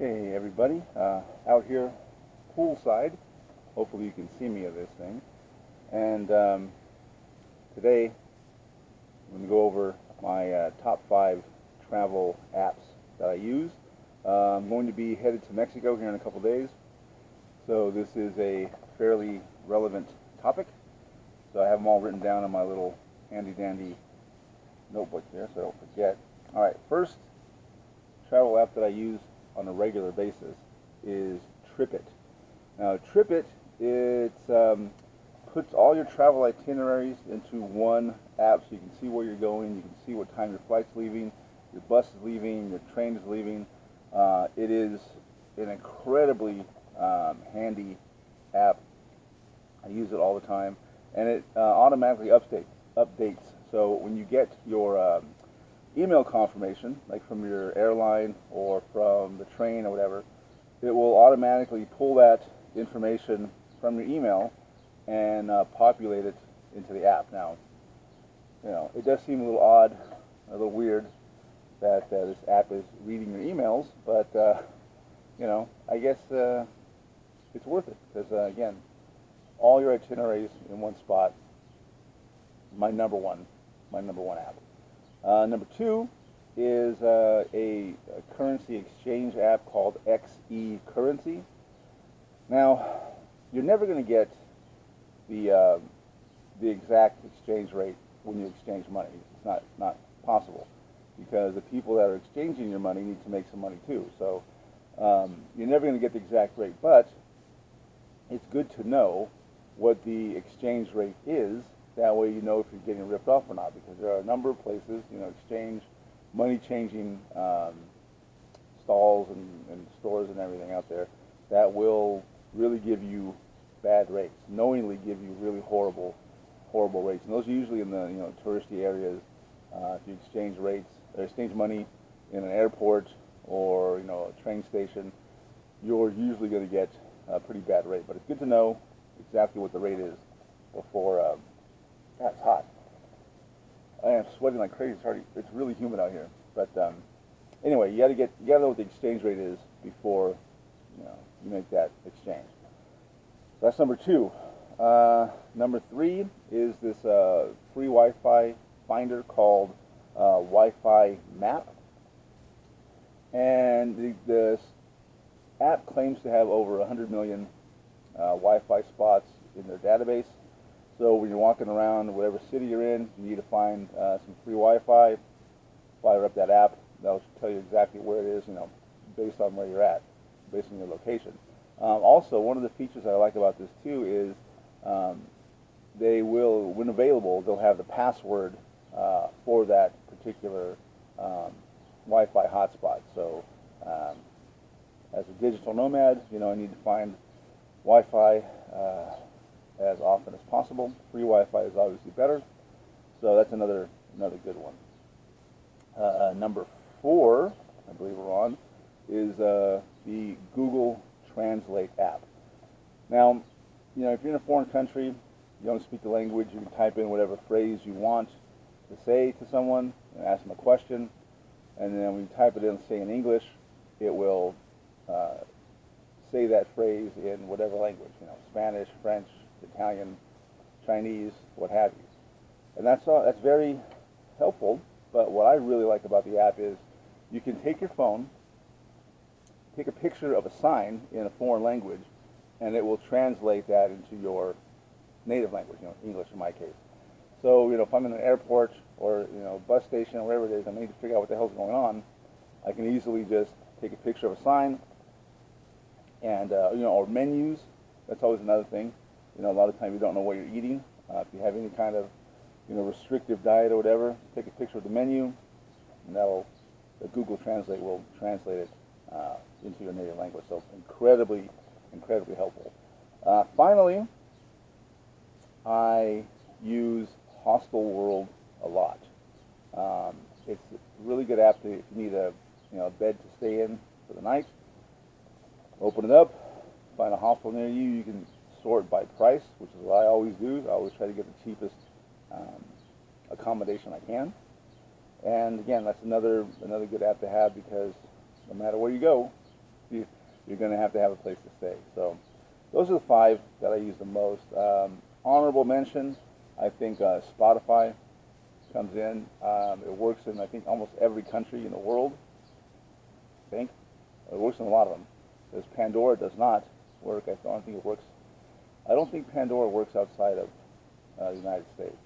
Hey everybody, out here poolside. Hopefully you can see me of this thing. And today I'm going to go over my top 5 travel apps that I use. I'm going to be headed to Mexico here in a couple days, so this is a fairly relevant topic. So I have them all written down in my little handy dandy notebook here so I don't forget. Alright, first travel app that I use on a regular basis is Tripit. Now Tripit, it puts all your travel itineraries into one app, so you can see where you're going, you can see what time your flight's leaving, your bus is leaving, your train is leaving. It is an incredibly handy app. I use it all the time, and it automatically updates. So when you get your email confirmation, like from your airline or from the train or whatever, it will automatically pull that information from your email and populate it into the app. Now, it does seem a little odd, a little weird that this app is reading your emails, but I guess it's worth it because again, all your itineraries in one spot. My number one app. Number 2 is a currency exchange app called XE Currency. Now, you're never going to get the exact exchange rate when you exchange money. It's not possible, because the people that are exchanging your money need to make some money too. So you're never going to get the exact rate, but it's good to know what the exchange rate is. That way you know if you're getting ripped off or not, because there are a number of places, money changing stalls and stores and everything out there that will really give you bad rates, knowingly give you really horrible rates. And those are usually in the touristy areas. If you exchange money in an airport or a train station, you're usually going to get a pretty bad rate. But it's good to know exactly what the rate is before. God, it's hot. I am sweating like crazy. It's really humid out here. But anyway, you gotta know what the exchange rate is before you make that exchange. So that's number 2. Number 3 is this free Wi-Fi finder called Wi-Fi Map, and the app claims to have over 100 million Wi-Fi spots in their database. So when you're walking around whatever city you're in, you need to find some free Wi-Fi, fire up that app. That'll tell you exactly where it is, based on where you're at, based on your location. Also, one of the features I like about this too is they will, when available, they'll have the password for that particular Wi-Fi hotspot. So as a digital nomad, I need to find Wi-Fi as often as possible. Free Wi-Fi is obviously better, so that's another good one. Number 4, I believe we're on, is the Google Translate app. Now, if you're in a foreign country, you don't speak the language, you can type in whatever phrase you want to say to someone and ask them a question, and then when you type it in, say in English, it will say that phrase in whatever language, Spanish, French, Italian, Chinese, what have you. And that's very helpful, but what I really like about the app is you can take your phone, take a picture of a sign in a foreign language, and it will translate that into your native language, English in my case. So, if I'm in an airport or, bus station or wherever it is, I need to figure out what the hell's going on, I can easily just take a picture of a sign and, or menus. That's always another thing. A lot of times you don't know what you're eating. If you have any kind of, restrictive diet or whatever, take a picture of the menu, and the Google Translate will translate it into your native language. So incredibly helpful. Finally, I use Hostel World a lot. It's a really good app if you need a bed to stay in for the night. Open it up, find a hostel near you. You can sort by price, which is what I always do. I always try to get the cheapest accommodation I can. And again, that's another good app to have, because no matter where you go, you're going to have a place to stay. So those are the 5 that I use the most. Honorable mention, I think Spotify comes in. It works in, I think, almost every country in the world. I think it works in a lot of them. Because Pandora does not work. I don't think it works. I don't think Pandora works outside of the United States.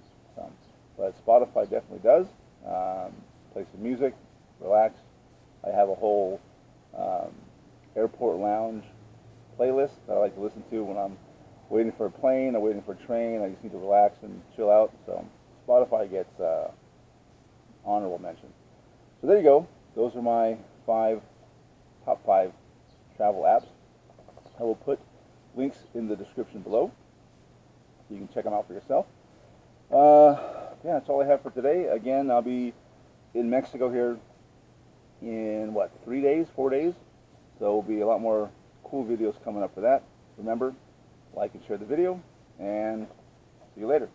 But Spotify definitely does. Play some music, relax. I have a whole airport lounge playlist that I like to listen to when I'm waiting for a plane or waiting for a train. I just need to relax and chill out. So Spotify gets honorable mention. So there you go. Those are my top 5 travel apps. I will put links in the description below so you can check them out for yourself. Yeah, that's all I have for today. Again, I'll be in Mexico here in, 3 days, 4 days? So there will be a lot more cool videos coming up for that. Remember, like and share the video, and see you later.